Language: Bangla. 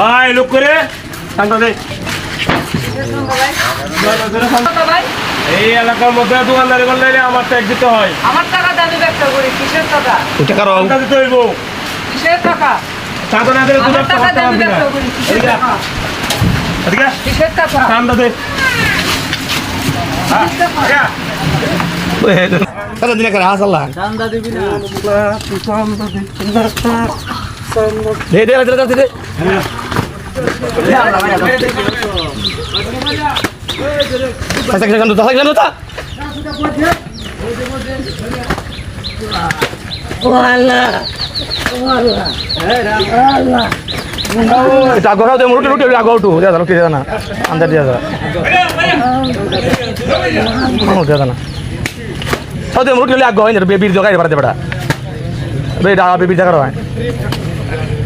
আয় লোক করে চান্দা দে। এই এলাকার মধ্যে দোকানদারি করলে আমার ট্যাক্স দিতে হয়। আমার টাকা দাবি ব্যবসা করি, কিসের টাকা? চান্দা দিতে হইব। কিসের টাকা? চান্দা না দিলে আমার টাকা দাবি ব্যবসা করি, কিসের টাকা? কিসের টাকা? চান্দা দে। কত দিনে করে হাসাল্লাহ চান্দা দিবি না? দে দে দে দে Sasa kita kan tuh. Wala. Kita agak tahu dia mulut dia agak tuh dia tahu kita na. Andar dia tahu. Mau dia tahu na. Tahu dia mulut dia agak ini baby jaga ini pada pada. Baby dah baby jaga rohan.